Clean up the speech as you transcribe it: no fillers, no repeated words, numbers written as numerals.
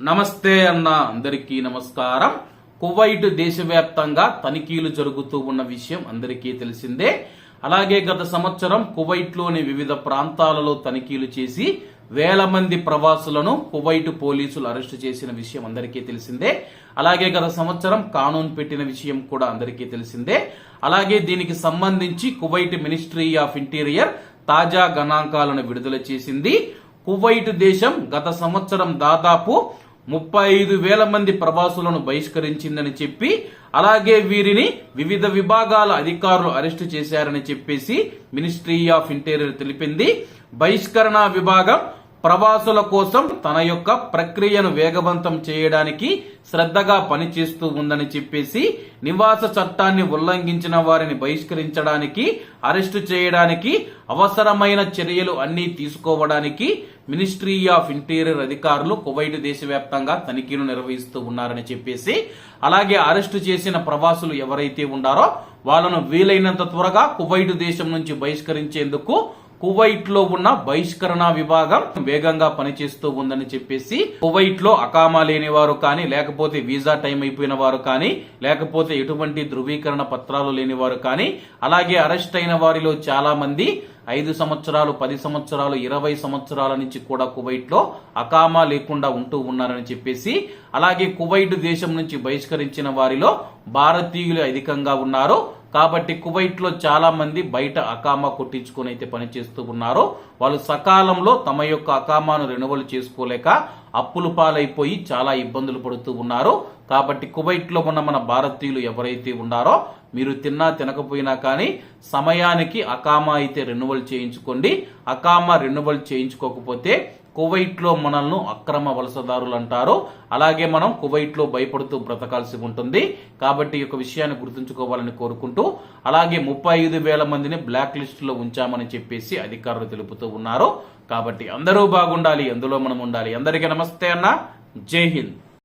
నమస్తే అన్న అందరికీ నమస్కారం. కువైట్ దేశవ్యాప్తంగా తనిఖీలు జరుగుతూ ఉన్న విషయం అందరికీ తెలిసిందే. అలాగే గత సంవత్సరం కువైట్ లోని వివిధ ప్రాంతాలలో తనిఖీలు చేసి వేల మంది ప్రవాసులను కువైట్ పోలీసులు అరెస్టు చేసిన విషయం అందరికీ తెలిసిందే. అలాగే గత సంవత్సరం కానూన్ పెట్టిన విషయం కూడా అందరికీ తెలిసిందే. అలాగే దీనికి సంబంధించి కువైట్ మినిస్ట్రీ ఆఫ్ ఇంటీరియర్ తాజా గణాంకాలను విడుదల చేసింది. కువైట్ దేశం గత సంవత్సరం దాదాపు 35,000 మంది ప్రవాసులను బహిష్కరించిందని చెప్పి, అలాగే వీరిని వివిధ విభాగాల అధికారులు అరెస్టు చేశారని చెప్పేసి మినిస్ట్రీ ఆఫ్ ఇంటీరియర్ తెలిపింది. బహిష్కరణ విభాగం ప్రవాసుల కోసం తన యొక్క ప్రక్రియను వేగవంతం చేయడానికి శ్రద్ధగా పనిచేస్తూ ఉందని చెప్పేసి, నివాస చట్టాన్ని ఉల్లంఘించిన వారిని బహిష్కరించడానికి, అరెస్టు చేయడానికి అవసరమైన చర్యలు అన్ని తీసుకోవడానికి మినిస్ట్రీ ఆఫ్ ఇంటీరియర్ అధికారులు కువైట్ దేశవ్యాప్తంగా తనిఖీలు నిర్వహిస్తూ ఉన్నారని చెప్పేసి, అలాగే అరెస్టు చేసిన ప్రవాసులు ఎవరైతే ఉన్నారో వాళ్ళను వీలైనంత త్వరగా కువైట్ దేశం నుంచి బహిష్కరించేందుకు కువైట్ లో ఉన్న బహిష్కరణ విభాగం వేగంగా పనిచేస్తూ ఉందని చెప్పేసి, కువైట్ లో అకామా లేని వారు కానీ, లేకపోతే వీసా టైం అయిపోయిన వారు కానీ, లేకపోతే ఎటువంటి ధృవీకరణ పత్రాలు లేని వారు కానీ, అలాగే అరెస్ట్ అయిన వారిలో చాలా మంది 5 సంవత్సరాలు, 10 సంవత్సరాలు, 20 సంవత్సరాల నుంచి కూడా కువైట్ లో అకామా లేకుండా ఉంటూ ఉన్నారని చెప్పేసి, అలాగే కువైట్ దేశం నుంచి బహిష్కరించిన వారిలో భారతీయులు అధికంగా ఉన్నారు. కాబట్టి కువైట్ లో చాలా మంది బయట అకామా కొట్టించుకొని అయితే పనిచేస్తూ ఉన్నారు. వాళ్ళు సకాలంలో తమ యొక్క అకామాను రెన్యువల్ చేసుకోలేక అప్పుల పాలైపోయి చాలా ఇబ్బందులు పడుతూ ఉన్నారు. కాబట్టి కువైట్ లో ఉన్న మన భారతీయులు ఎవరైతే ఉన్నారో మీరు తిన్నా తినకపోయినా కానీ సమయానికి అకామా అయితే రెన్యువల్ చేయించుకోండి. అకామా రెన్యువల్ చేయించుకోకపోతే కువైట్ లో మనల్ని అక్రమ వలసదారులు అంటారు. అలాగే మనం కువైట్ లో భయపడుతూ బ్రతకాల్సి ఉంటుంది. కాబట్టి ఈ యొక్క విషయాన్ని గుర్తుంచుకోవాలని కోరుకుంటూ, అలాగే 35,000 మందిని బ్లాక్ లిస్ట్ లో ఉంచామని చెప్పేసి అధికారులు తెలుపుతూ ఉన్నారు. కాబట్టి అందరూ బాగుండాలి, అందులో మనం ఉండాలి. అందరికీ నమస్తే అన్న, జై హింద్.